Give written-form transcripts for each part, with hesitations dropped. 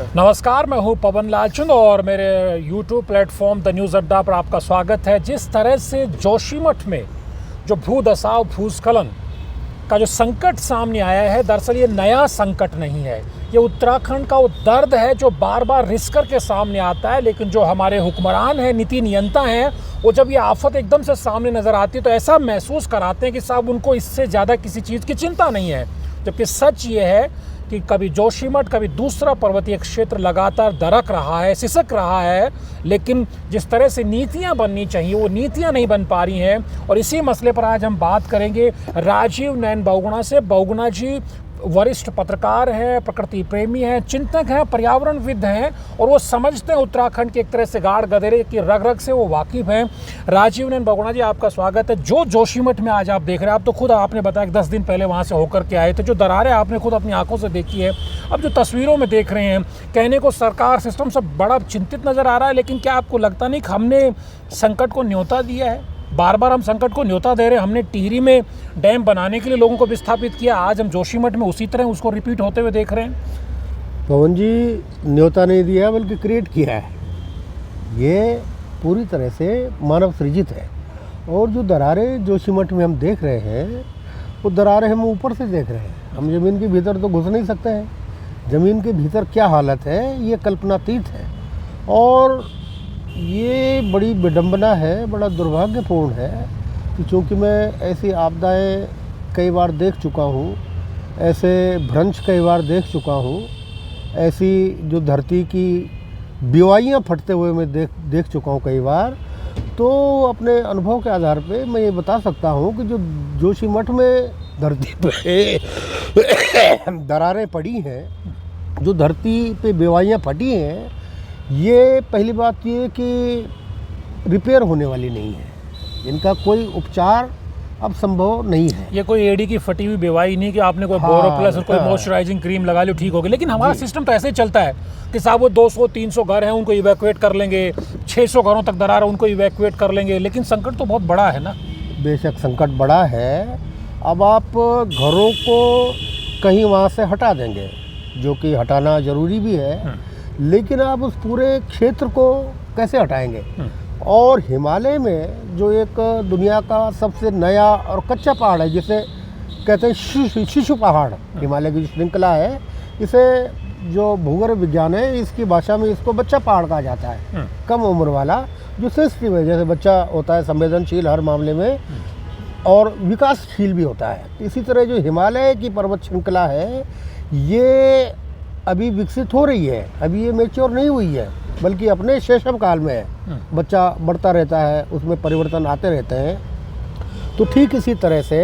नमस्कार। नमस्कार, मैं हूं पवन लालचंद और मेरे YouTube प्लेटफॉर्म द न्यूज़ अड्डा पर आपका स्वागत है। जिस तरह से जोशीमठ में जो भूदसाव भूस्खलन का जो संकट सामने आया है, दरअसल ये नया संकट नहीं है। ये उत्तराखंड का वो दर्द है जो बार बार रिस करके सामने आता है, लेकिन जो हमारे हुक्मरान हैं, नीति नियंता हैं, वो जब ये आफत एकदम से सामने नज़र आती है तो ऐसा महसूस कराते हैं कि साहब उनको इससे ज़्यादा किसी चीज़ की चिंता नहीं है। जबकि सच ये है कि कभी जोशीमठ कभी दूसरा पर्वतीय क्षेत्र लगातार दरक रहा है, सिसक रहा है, लेकिन जिस तरह से नीतियां बननी चाहिए वो नीतियां नहीं बन पा रही हैं। और इसी मसले पर आज हम बात करेंगे राजीव नयन बहुगुणा से। बहुगुणा जी वरिष्ठ पत्रकार हैं, प्रकृति प्रेमी हैं, चिंतक हैं, पर्यावरणविद हैं और वो समझते हैं उत्तराखंड के एक तरह से गाढ़ गधेरे की रग रग से वो वाकिफ़ हैं। राजीव नयन बहुगुणा जी, आपका स्वागत है। जो जोशीमठ में आज आप देख रहे हैं, आप तो खुद आपने बताया कि 10 दिन पहले वहाँ से होकर के आए थे, जो दरारें आपने खुद अपनी आंखों से देखी है, अब जो तस्वीरों में देख रहे हैं, कहने को सरकार सिस्टम सब बड़ा चिंतित नज़र आ रहा है, लेकिन क्या आपको लगता नहीं कि हमने संकट को न्योता दिया है? बार बार हम संकट को न्योता दे रहे हैं। हमने टिहरी में डैम बनाने के लिए लोगों को विस्थापित किया, आज हम जोशीमठ में उसी तरह उसको रिपीट होते हुए देख रहे हैं। पवन जी, न्योता नहीं दिया बल्कि क्रिएट किया है। ये पूरी तरह से मानव सृजित है। और जो दरारें जोशीमठ में हम देख रहे हैं, वो दरारें हम ऊपर से देख रहे हैं। हम ज़मीन के भीतर तो घुस नहीं सकते हैं। ज़मीन के भीतर क्या हालत है, ये कल्पनातीत है। और ये बड़ी विडंबना है, बड़ा दुर्भाग्यपूर्ण है कि चूँकि मैं ऐसी आपदाएं कई बार देख चुका हूँ, ऐसे भ्रंश कई बार देख चुका हूँ, ऐसी जो धरती की बेवाइयाँ फटते हुए मैं देख चुका हूँ कई बार। तो अपने अनुभव के आधार पे मैं ये बता सकता हूँ कि जो जोशीमठ में धरती पे दरारें पड़ी हैं, जो धरती पे बेवाइयाँ फटी हैं, ये पहली बात ये कि रिपेयर होने वाली नहीं है। इनका कोई उपचार अब संभव नहीं है। ये कोई एडी की फटी हुई बेवाई नहीं कि आपने कोई बोरोप्लस और कोई मॉइस्चराइजिंग क्रीम लगा ली ठीक हो गई। लेकिन हमारा सिस्टम तो ऐसे ही चलता है कि साहब वो 200-300 घर हैं, उनको इवैक्यूएट कर लेंगे, 600 घरों तक दरार है, उनको इवैक्यूएट कर लेंगे। लेकिन संकट तो बहुत बड़ा है ना। बेशक संकट बड़ा है। अब आप घरों को कहीं वहाँ से हटा देंगे, जो कि हटाना ज़रूरी भी है, लेकिन आप उस पूरे क्षेत्र को कैसे हटाएंगे? और हिमालय में जो एक दुनिया का सबसे नया और कच्चा पहाड़ है, जिसे कहते हैं शिशु पहाड़, हिमालय की जो श्रृंखला है, इसे जो भूगर्भ विज्ञान है इसकी भाषा में इसको बच्चा पहाड़ कहा जाता है। कम उम्र वाला, जो सेंसिटिव है, जैसे बच्चा होता है संवेदनशील हर मामले में और विकासशील भी होता है। इसी तरह जो हिमालय की पर्वत श्रृंखला है, ये अभी विकसित हो रही है, अभी ये मैच्योर नहीं हुई है, बल्कि अपने शैशव काल में है। बच्चा बढ़ता रहता है, उसमें परिवर्तन आते रहते हैं। तो ठीक इसी तरह से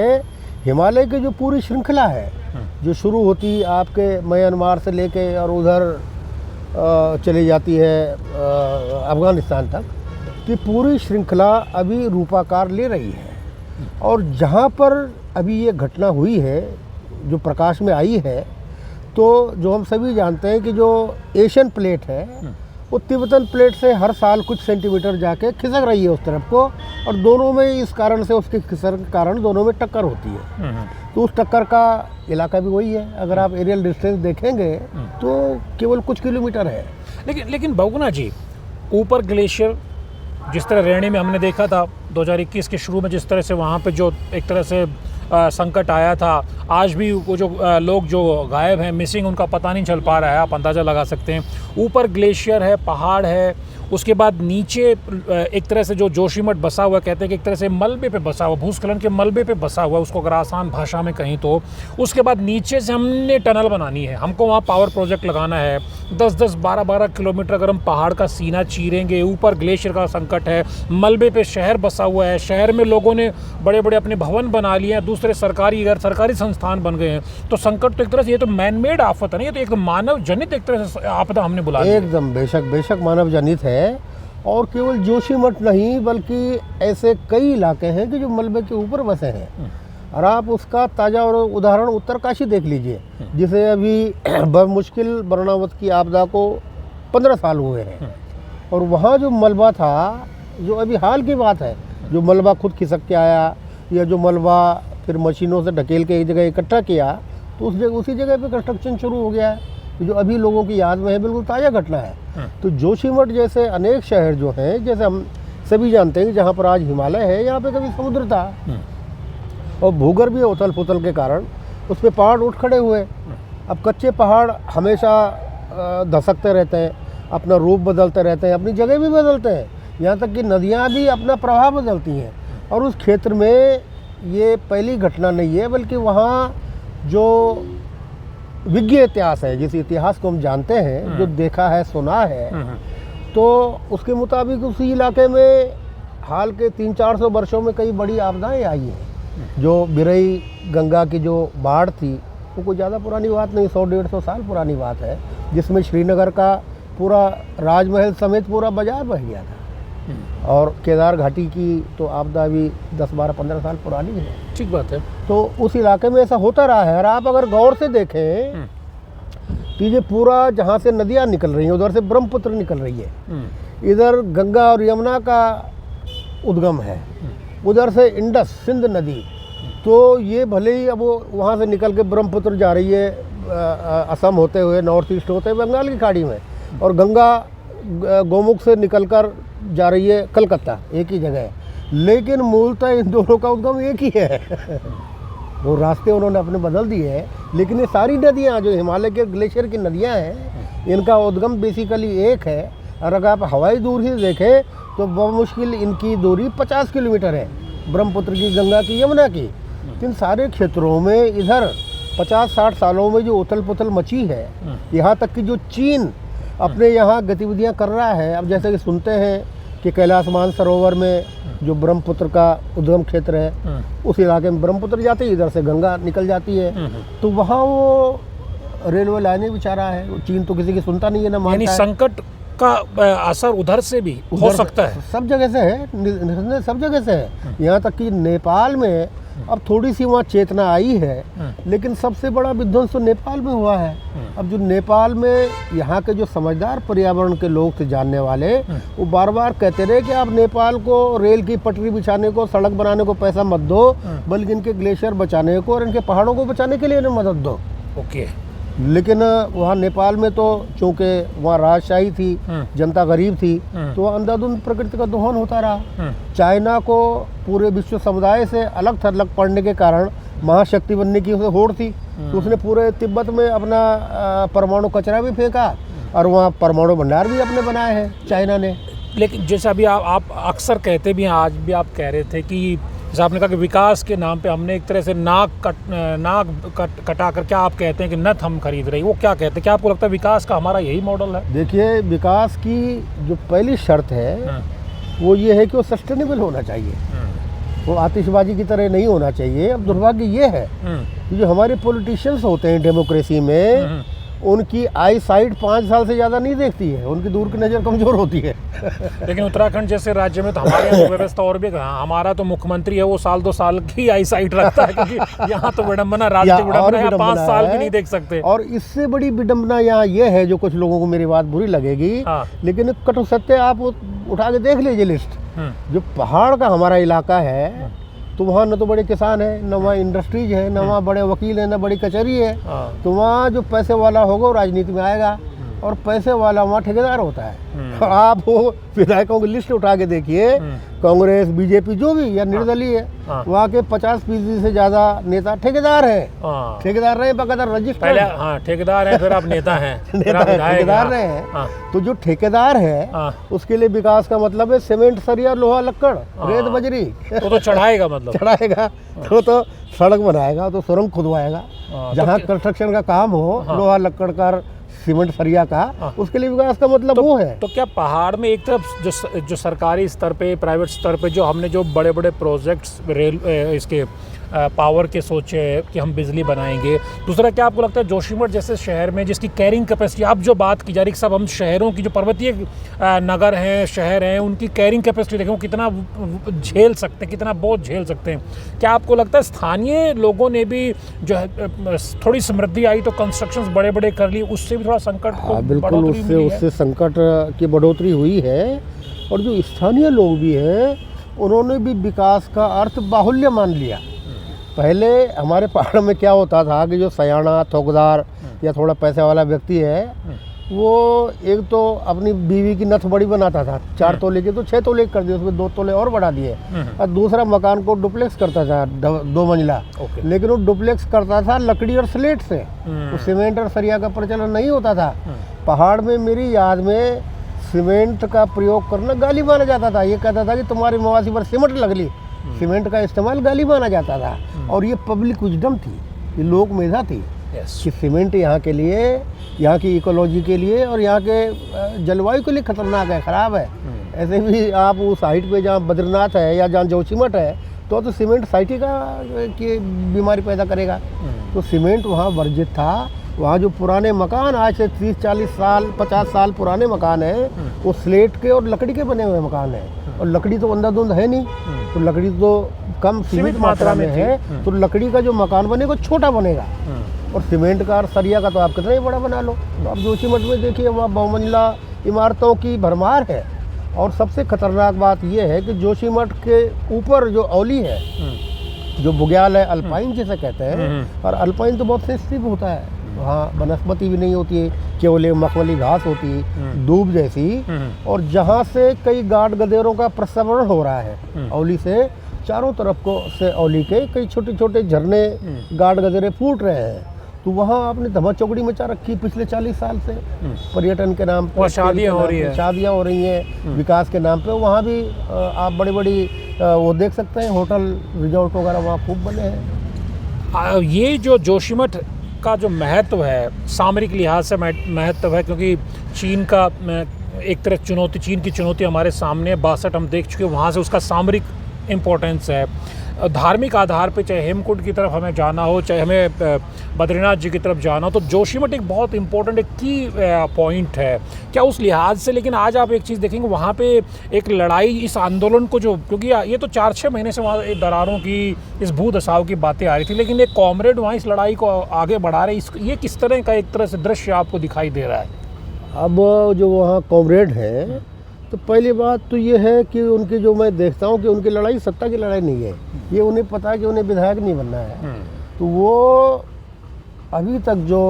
हिमालय की जो पूरी श्रृंखला है, जो शुरू होती आपके म्यांमार से लेके और उधर चली जाती है अफ़गानिस्तान तक, कि पूरी श्रृंखला अभी रूपाकार ले रही है। और जहाँ पर अभी ये घटना हुई है, जो प्रकाश में आई है, तो जो हम सभी जानते हैं कि जो एशियन प्लेट है, वो तिब्बतन प्लेट से हर साल कुछ सेंटीमीटर जाके खिसक रही है उस तरफ को, और दोनों में इस कारण से, उसके खिसक के कारण दोनों में टक्कर होती है। तो उस टक्कर का इलाका भी वही है। अगर आप एरियल डिस्टेंस देखेंगे तो केवल कुछ किलोमीटर है। लेकिन बहुगुणा जी, ऊपर ग्लेशियर जिस तरह रेणी में हमने देखा था 2021 के शुरू में, जिस तरह से वहाँ पे जो एक तरह से संकट आया था, आज भी वो जो लोग जो गायब हैं, मिसिंग, उनका पता नहीं चल पा रहा है। आप अंदाज़ा लगा सकते हैं। ऊपर ग्लेशियर है, पहाड़ है, उसके बाद नीचे एक तरह से जो जोशीमठ बसा हुआ, कहते हैं कि एक तरह से मलबे पे बसा हुआ, भूस्खलन के मलबे पे बसा हुआ, उसको अगर आसान भाषा में कहीं तो। उसके बाद नीचे से हमने टनल बनानी है, हमको वहाँ पावर प्रोजेक्ट लगाना है। 10-10, 12-12 किलोमीटर अगर हम पहाड़ का सीना चीरेंगे। ऊपर ग्लेशियर का संकट है, मलबे पे शहर बसा हुआ है, शहर में लोगों ने बड़े बड़े अपने भवन बना लिए हैं, दूसरे सरकारी संस्थान बन गए हैं। तो संकट तो एक तरह से, ये तो मैन मेड आफत है ना, ये तो एक मानव जनित एक तरह से आपदा हमने बुला ली। एकदम बेशक मानव जनित है। और केवल जोशीमठ नहीं, बल्कि ऐसे कई इलाके हैं कि जो मलबे के ऊपर बसे हैं। और आप उसका ताज़ा और उदाहरण उत्तरकाशी देख लीजिए, जिसे अभी मुश्किल बरनावत की आपदा को 15 साल हुए हैं। और वहाँ जो मलबा था, जो अभी हाल की बात है, जो मलबा खुद खिसक के आया, या जो मलबा फिर मशीनों से ढकेल के एक जगह इकट्ठा किया, तो उसी जगह पे कंस्ट्रक्शन शुरू हो गया है। जो अभी लोगों की याद में है, बिल्कुल ताज़ा घटना है। तो जोशीमठ जैसे अनेक शहर जो हैं, जैसे हम सभी जानते हैं कि जहाँ पर आज हिमालय है, यहाँ पे कभी समुद्र था और भूगर्भीय उथल पुथल के कारण उस पर पहाड़ उठ खड़े हुए। अब कच्चे पहाड़ हमेशा धसकते रहते हैं, अपना रूप बदलते रहते हैं, अपनी जगह भी बदलते हैं, यहाँ तक कि नदियाँ भी अपना प्रभाव बदलती हैं। और उस क्षेत्र में ये पहली घटना नहीं है, बल्कि वहाँ जो विज्ञ इतिहास है, जिस इतिहास को हम जानते हैं, जो देखा है, सुना है, तो उसके मुताबिक उसी इलाके में हाल के 300-400 वर्षों में कई बड़ी आपदाएं आई हैं। जो बिरई गंगा की जो बाढ़ थी, वो कोई ज़्यादा पुरानी बात नहीं, 100-150 साल पुरानी बात है, जिसमें श्रीनगर का पूरा राजमहल समेत पूरा बाजार बह गया था। और केदार घाटी की तो आपदा भी 10-12-15 साल पुरानी है। ठीक बात है। तो उस इलाके में ऐसा होता रहा है। और आप अगर गौर से देखें तो ये पूरा जहाँ से नदियाँ निकल रही हैं, उधर से ब्रह्मपुत्र निकल रही है, इधर गंगा और यमुना का उद्गम है, उधर से इंडस सिंध नदी। तो ये भले ही अब वो वहाँ से निकल के ब्रह्मपुत्र जा रही है असम होते हुए, नॉर्थ ईस्ट होते हुए बंगाल की खाड़ी में, और गंगा गोमुख से निकलकर जा रही है कलकत्ता, एक ही जगह है। लेकिन मूलतः इन दोनों का उद्गम एक ही है। वो रास्ते उन्होंने अपने बदल दिए हैं, लेकिन ये सारी नदियाँ जो हिमालय के ग्लेशियर की नदियाँ हैं, इनका उद्गम बेसिकली एक है। और अगर आप हवाई दूरी से देखें तो बमुश्किल इनकी दूरी 50 किलोमीटर है, ब्रह्मपुत्र की, गंगा की, यमुना की। इन सारे क्षेत्रों में इधर 50-60 सालों में जो उथल पुथल मची है, यहाँ तक कि जो चीन अपने यहाँ गतिविधियाँ कर रहा है। अब जैसे कि सुनते हैं कि कैलाश मानसरोवर में जो ब्रह्मपुत्र का उद्गम क्षेत्र है, उस इलाके में ब्रह्मपुत्र जाती है, इधर से गंगा निकल जाती है, तो वहाँ वो रेलवे लाइनें बिछा रहा है। चीन तो किसी की सुनता नहीं है, ना मानता है। संकट का असर उधर से भी हो सकता है, सब जगह से है, सब जगह से है। यहाँ तक कि नेपाल में अब थोड़ी सी वहाँ चेतना आई है, लेकिन सबसे बड़ा विध्वंस तो नेपाल में हुआ है। अब जो नेपाल में यहाँ के जो समझदार पर्यावरण के लोग थे, जानने वाले, वो बार बार कहते रहे कि आप नेपाल को रेल की पटरी बिछाने को, सड़क बनाने को पैसा मत दो, बल्कि इनके ग्लेशियर बचाने को और इनके पहाड़ों को बचाने के लिए इन्हें मदद दो। ओके। लेकिन वहाँ नेपाल में तो चूँकि वहाँ राजशाही थी, जनता गरीब थी, तो वहाँ अंधाधुंध प्रकृति का दोहन होता रहा। चाइना को पूरे विश्व समुदाय से अलग थलग पड़ने के कारण महाशक्ति बनने की उसे होड़ थी, तो उसने पूरे तिब्बत में अपना परमाणु कचरा भी फेंका और वहाँ परमाणु भंडार भी अपने बनाए हैं चाइना ने। लेकिन जैसे अभी आप अक्सर कहते भी हैं, आज भी आप कह रहे थे कि जैसे आपने कहा कि विकास के नाम पे हमने एक तरह से नाक कटा कर, क्या आप कहते हैं कि नथ हम खरीद रही, वो क्या कहते हैं? क्या आपको लगता है विकास का हमारा यही मॉडल है? देखिए, विकास की जो पहली शर्त है वो ये है कि वो सस्टेनेबल होना चाहिए, वो आतिशबाजी की तरह नहीं होना चाहिए। अब दुर्भाग्य ये है कि जो हमारे पॉलिटिशियंस होते हैं डेमोक्रेसी में, उनकी आई साइट 5 साल से ज़्यादा नहीं देखती है, उनकी दूर की नज़र कमज़ोर होती है। लेकिन उत्तराखंड जैसे राज्य में तो हमारे यहाँ व्यवस्था और भी, हमारा तो मुख्यमंत्री है वो 2 साल की आई साइट रखता है, क्योंकि यहाँ तो विडम्बना, राजनीतिक विडम्बना 5 साल भी नहीं देख सकते। और इससे बड़ी विडम्बना यहाँ ये है, जो कुछ लोगों को मेरी बात बुरी लगेगी, लेकिन कटु सत्य आप उठा के देख लीजिए लिस्ट। जो पहाड़ का हमारा इलाका है, तो वहाँ न तो बड़े किसान है, न वहाँ इंडस्ट्रीज है, न वहाँ बड़े वकील है, न बड़ी कचहरी है। तो वहाँ जो पैसे वाला होगा वो राजनीति में आएगा, और पैसे वाला वहाँ ठेकेदार होता है। आप वो विधायकों की लिस्ट उठा के देखिए, कांग्रेस, बीजेपी, जो भी या निर्दलीय है, वहाँ के 50% से ज़्यादा नेता ठेकेदार हैं। ठेकेदार रहे, बकायदा रजिस्टर, ठेकेदार हैं, फिर आप नेता हैं, ठेकेदार रहे हैं। तो जो ठेकेदार है, उसके लिए विकास का मतलब है सीमेंट, सरिया, लोहा, लक्कड़, रेत, बजरी, तो चढ़ाएगा, मतलब चढ़ाएगा, तो सड़क बनाएगा, तो सुरंग खुदवाएगा। जहाँ कंस्ट्रक्शन का काम हो, लोहा, लक्कड़ का, सीमेंट, सरिया का, उसके लिए विकास का मतलब वो है। तो क्या पहाड़ में एक तरफ जो सरकारी स्तर पे, प्राइवेट स्तर पे जो हमने जो बड़े बड़े प्रोजेक्ट्स रेल इसके पावर के सोचे कि हम बिजली बनाएंगे, दूसरा क्या आपको लगता है जोशीमठ जैसे शहर में जिसकी कैरिंग कैपेसिटी, आप जो बात की जा रही, सब हम शहरों की जो पर्वतीय नगर हैं, शहर हैं, उनकी कैरिंग कैपेसिटी देखें, कितना झेल सकते हैं, कितना बोझ झेल सकते हैं? क्या आपको लगता है स्थानीय लोगों ने भी जो है थोड़ी समृद्धि आई तो कंस्ट्रक्शंस बड़े बड़े कर ली, उससे भी थोड़ा संकट को बिल्कुल उससे संकट की बढ़ोतरी हुई है। और जो स्थानीय लोग भी हैं, उन्होंने भी विकास का अर्थ बाहुल्य मान लिया। पहले हमारे पहाड़ में क्या होता था कि जो सयाना, थोकदार, या थोड़ा पैसे वाला व्यक्ति है, वो एक तो अपनी बीवी की नथ बड़ी बनाता था, 4 तोले की तो 6 तोले कर दिए, उसमें 2 तोले और बढ़ा दिए। और दूसरा मकान को डुप्लेक्स करता था, 2 मंजिला, लेकिन वो डुप्लेक्स करता था लकड़ी और स्लेट से, तो सीमेंट और सरिया का प्रचलन नहीं होता था। पहाड़ में मेरी याद में सीमेंट का प्रयोग करना गाली माना जाता था। ये कहता था कि तुम्हारी मवासी पर सीमेंट लग ली, सीमेंट का इस्तेमाल गाली माना जाता था। और ये पब्लिक विजडम थी, ये लोक मेधा थी कि सीमेंट यहाँ के लिए, यहाँ की इकोलॉजी के लिए और यहाँ के जलवायु के लिए खतरनाक है, ख़राब है। ऐसे भी आप उस हाइट पे जहाँ बद्रीनाथ है या जहाँ जोशीमठ है, तो सीमेंट साइटिका की बीमारी पैदा करेगा। तो सीमेंट वहाँ वर्जित था। वहाँ जो पुराने मकान आज से 30-40 साल 50 साल पुराने मकान हैं, वो स्लेट के और लकड़ी के बने हुए मकान हैं। और लकड़ी तो अंधाधुंध है नहीं, तो लकड़ी तो कम सीमित मात्रा में है, तो लकड़ी का जो मकान बनेगा छोटा बनेगा। और सीमेंट का और सरिया का तो आप कितना ही बड़ा बना लो। तो आप जोशीमठ में देखिए, वहाँ बहुमंजिला इमारतों की भरमार है। और सबसे खतरनाक बात यह है कि जोशीमठ के ऊपर जो औली है, जो बुग्याल है, अल्पाइन जिसे कहते हैं, और अल्पाइन तो बहुत सेंसिटिव होता है, वहाँ वनस्पति भी नहीं होती है, केवल एक मखमली घास होती है, दूब जैसी। और जहाँ से कई गाड गदेरों का प्रसवरण हो रहा है, औली से चारों तरफ को से औली के कई छोटे छोटे झरने गाड गदेरे फूट रहे हैं। तो वहाँ आपने धमा चौकड़ी मचा रखी पिछले 40 साल से, पर्यटन के नाम पे शादियाँ हो रही हैं, विकास के नाम पे। वहाँ भी आप बड़ी बड़ी वो देख सकते हैं, होटल रिजॉर्ट वगैरह वहाँ खूब बने हैं। ये जो जोशीमठ का जो महत्व है, सामरिक लिहाज से महत्व है, क्योंकि चीन का एक तरह चुनौती, चीन की चुनौती हमारे सामने 62 हम देख चुके हैं, वहाँ से उसका सामरिक इम्पोर्टेंस है। धार्मिक आधार पे चाहे हेमकुंड की तरफ हमें जाना हो, चाहे हमें बद्रीनाथ जी की तरफ जाना हो, तो जोशीमठ एक बहुत इंपॉर्टेंट एक की पॉइंट है क्या उस लिहाज से। लेकिन आज आप एक चीज़ देखेंगे, वहाँ पे एक लड़ाई, इस आंदोलन को जो, क्योंकि ये तो 4-6 महीने से वहाँ दरारों की, इस भूदशाओं की बातें आ रही थी, लेकिन एक कॉमरेड वहाँ इस लड़ाई को आगे बढ़ा रहे, ये किस तरह का एक तरह से दृश्य आपको दिखाई दे रहा है? अब जो वहाँ कॉमरेड है, तो पहली बात तो ये है कि उनकी जो मैं देखता हूँ कि उनकी लड़ाई सत्ता की लड़ाई नहीं है। ये उन्हें पता है कि उन्हें विधायक नहीं बनना है। तो वो अभी तक जो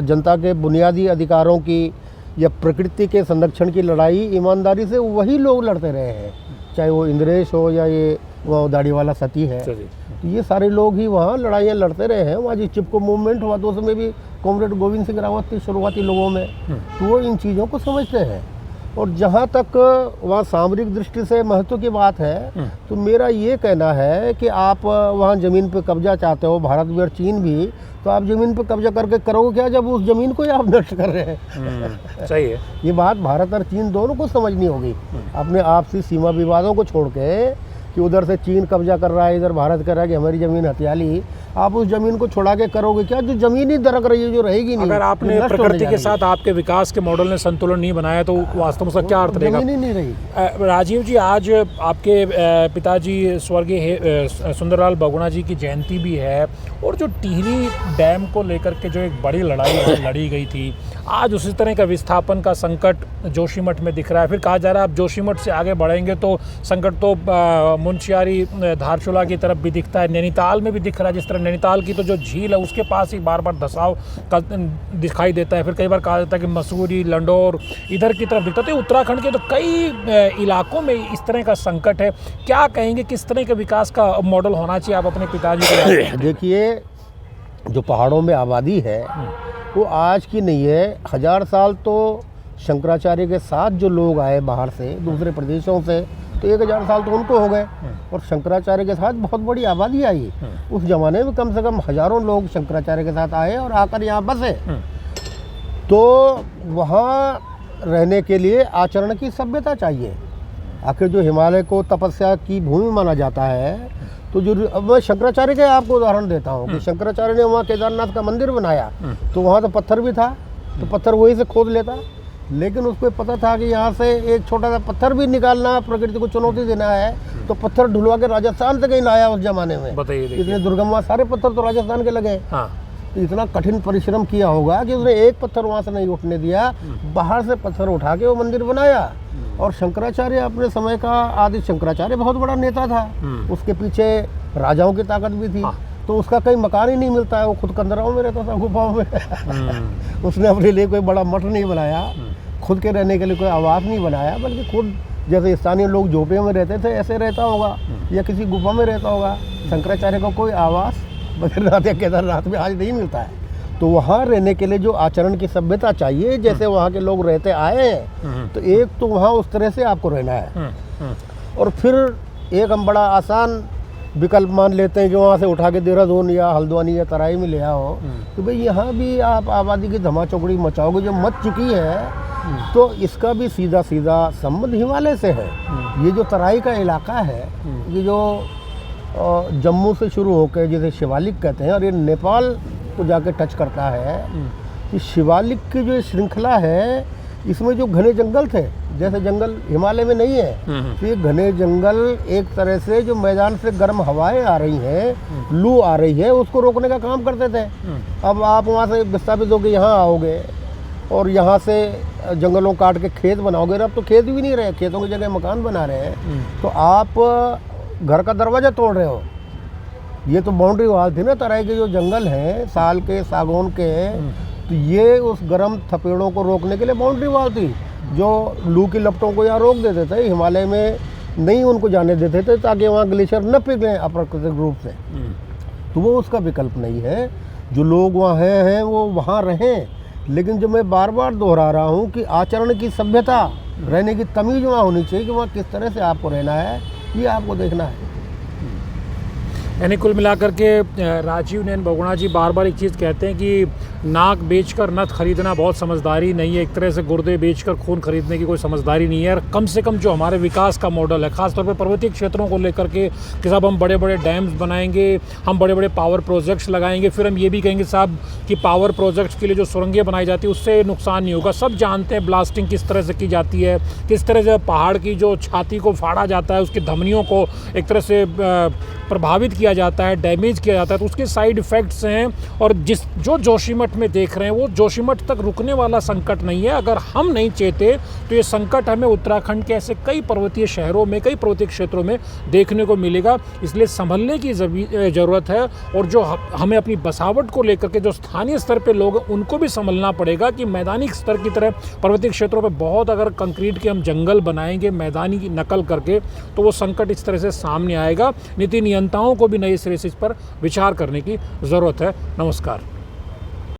जनता के बुनियादी अधिकारों की या प्रकृति के संरक्षण की लड़ाई ईमानदारी से वही लोग लड़ते रहे हैं, चाहे वो इंद्रेश हो या ये वो दाढ़ी वाला सती है। तो ये सारे लोग ही वहाँ लड़ाइयाँ लड़ते रहे हैं। वहाँ जो चिपको मूवमेंट हुआ तो उसमें भी कॉमरेड गोविंद सिंह रावत थे शुरुआती लोगों में, तो वो इन चीज़ों को समझते हैं। और जहाँ तक वहाँ सामरिक दृष्टि से महत्व की बात है, तो मेरा ये कहना है कि आप वहाँ ज़मीन पे कब्जा चाहते हो, भारत भी और चीन भी, तो आप ज़मीन पे कब्जा करके करोगे क्या जब उस ज़मीन को ही आप नष्ट कर रहे हैं? सही है। ये बात भारत और चीन दोनों को समझनी होगी। अपने आपसी सीमा विवादों को छोड़ के कि उधर से चीन कब्जा कर रहा है, इधर भारत कर रहा है कि हमारी ज़मीन हथियाली, आप उस ज़मीन को छुड़ा के करोगे क्या? जो ज़मीन ही दरक रही है, जो रहेगी नहीं। अगर आपने प्रकृति के साथ आपके विकास के मॉडल ने संतुलन नहीं बनाया तो वास्तव में उसका क्या अर्थ रहेगा? ज़मीन ही नहीं रही। राजीव जी, आज आपके पिताजी स्वर्गीय सुंदरलाल बहुगुणा जी की जयंती भी है, और जो टिहरी डैम को लेकर के जो एक बड़ी लड़ाई लड़ी गई थी, आज उसी तरह का विस्थापन का संकट जोशीमठ में दिख रहा है। फिर कहा जा रहा है अब जोशीमठ से आगे बढ़ेंगे तो संकट तो मुंशियारी धारचूला की तरफ भी दिखता है, नैनीताल में भी दिख रहा है। जिस तरह नैनीताल की तो जो झील है उसके पास ही बार बार धसाव का दिखाई देता है। फिर कई बार कहा जाता है कि मसूरी, लंडौर इधर की तरफ दिखता है। तो उत्तराखंड के तो कई इलाकों में इस तरह का संकट है। क्या कहेंगे, किस तरह के विकास का मॉडल होना चाहिए आप अपने पिताजी को? देखिए, जो पहाड़ों में आबादी है वो आज की नहीं है, 1000 साल तो शंकराचार्य के साथ जो लोग आए बाहर से, दूसरे प्रदेशों से, तो 1000 साल तो उनको हो गए, और शंकराचार्य के साथ बहुत बड़ी आबादी आई। उस ज़माने में कम से कम हज़ारों लोग शंकराचार्य के साथ आए और आकर यहाँ बसे। तो वहाँ रहने के लिए आचरण की सभ्यता चाहिए। आखिर जो हिमालय को तपस्या की भूमि माना जाता है, तो जो अब मैं शंकराचार्य के आपको उदाहरण देता हूँ कि शंकराचार्य ने वहाँ केदारनाथ का मंदिर बनाया, तो वहाँ तो पत्थर भी था, तो पत्थर वहीं से खोद लेता, लेकिन उसको पता था कि यहाँ से एक छोटा सा पत्थर भी निकालना, प्रकृति को चुनौती देना है, तो पत्थर ढुलवा के राजस्थान से कहीं लाया उस जमाने में। बताइए, इतने दुर्गम वहाँ सारे पत्थर तो राजस्थान के लगे। हाँ। तो इतना कठिन परिश्रम किया होगा कि उसने एक पत्थर वहाँ से नहीं उठने दिया, बाहर से पत्थर उठा के वो मंदिर बनाया। और शंकराचार्य अपने समय का आदि शंकराचार्य बहुत बड़ा नेता था, उसके पीछे राजाओं की ताकत भी थी। तो उसका कहीं मकान ही नहीं मिलता है, वो खुद कंदराओं में रहता था, गुफाओं में। उसने अपने लिए कोई बड़ा मठ नहीं बनाया, खुद के रहने के लिए कोई आवास नहीं बनाया, बल्कि खुद जैसे स्थानीय लोग झोपड़ियों में रहते थे ऐसे रहता होगा, या किसी गुफा में रहता होगा। शंकराचार्य को कोई आवास बद्रीनाथ या केदारनाथ में आज नहीं मिलता है। तो वहाँ रहने के लिए जो आचरण की सभ्यता चाहिए, जैसे वहाँ के लोग रहते आए हैं, तो एक तो वहाँ उस तरह से आपको रहना है। और फिर एक हम बड़ा आसान विकल्प मान लेते हैं कि वहाँ से उठा के देहरादून या हल्द्वानी या तराई में ले आओ, तो भाई यहाँ भी आप आबादी की धमा चौकड़ी मचाओगे जो मच चुकी है, तो इसका भी सीधा सीधा संबंध हिमालय से है। ये जो तराई का इलाका है, ये जो जम्मू से शुरू होकर जिसे शिवालिक कहते हैं, और ये नेपाल को जाके टच करता है, कि शिवालिक की जो श्रृंखला है, इसमें जो घने जंगल थे, जैसे जंगल हिमालय में नहीं है, तो ये घने जंगल एक तरह से जो मैदान से गर्म हवाएं आ रही हैं, लू आ रही है, उसको रोकने का काम करते थे। अब आप वहाँ से विस्थापित होकर यहाँ आओगे और यहाँ से जंगलों काट के खेत बनाओगे, अब तो खेत भी नहीं रहे, खेतों की जगह मकान बना रहे हैं, तो आप घर का दरवाज़ा तोड़ रहे हो। ये तो बाउंड्री वाल थी ना, तराई के जो जंगल हैं साल के, सागौन के, तो ये उस गर्म थपेड़ों को रोकने के लिए बाउंड्री वाल थी, जो लू की लपटों को यहाँ रोक देते थे, हिमालय में नहीं उनको जाने देते थे, ताकि वहाँ ग्लेशियर न पिघलें अप्राकृतिक रूप से। तो वो उसका विकल्प नहीं है। जो लोग वहाँ हैं वो वहाँ रहें, लेकिन जो मैं बार बार दोहरा रहा हूँ कि आचरण की सभ्यता, रहने की तमीज़ वहाँ होनी चाहिए, कि वहाँ किस तरह से आपको रहना है, ये आपको देखना है। यानी कुल मिलाकर के राजीव नयन बहुगुणा जी बार बार एक चीज़ कहते हैं कि नाक बेचकर नथ खरीदना बहुत समझदारी नहीं है, एक तरह से गुर्दे बेचकर खून खरीदने की कोई समझदारी नहीं है। और कम से कम जो हमारे विकास का मॉडल है, खासतौर पर पर्वतीय क्षेत्रों को लेकर के, कि साहब हम बड़े बड़े डैम्स बनाएंगे, हम बड़े बड़े पावर प्रोजेक्ट्स लगाएंगे, फिर हम ये भी कहेंगे साहब कि पावर प्रोजेक्ट्स के लिए जो सुरंगें बनाई जाती है उससे नुकसान नहीं होगा। सब जानते हैं ब्लास्टिंग किस तरह से की जाती है, किस तरह से पहाड़ की जो छाती को फाड़ा जाता है, उसकी धमनियों को एक तरह से प्रभावित किया जाता है, डैमेज किया जाता है, तो उसके साइड इफ़ेक्ट्स हैं। और जो जोशीमठ में देख रहे हैं, वो जोशीमठ तक रुकने वाला संकट नहीं है। अगर हम नहीं चेते तो ये संकट हमें उत्तराखंड के ऐसे कई पर्वतीय शहरों में, कई पर्वतीय क्षेत्रों में देखने को मिलेगा। इसलिए संभलने की ज़रूरत है, और जो हमें अपनी बसावट को लेकर के जो स्थानीय स्तर पे लोग, उनको भी संभलना पड़ेगा कि मैदानी स्तर की तरह पर्वतीय क्षेत्रों पे बहुत अगर कंक्रीट के हम जंगल बनाएंगे मैदानी की नकल करके, तो वो संकट इस तरह से सामने आएगा। नीति नियंताओं को भी नए सिरे से इस पर विचार करने की ज़रूरत है। नमस्कार।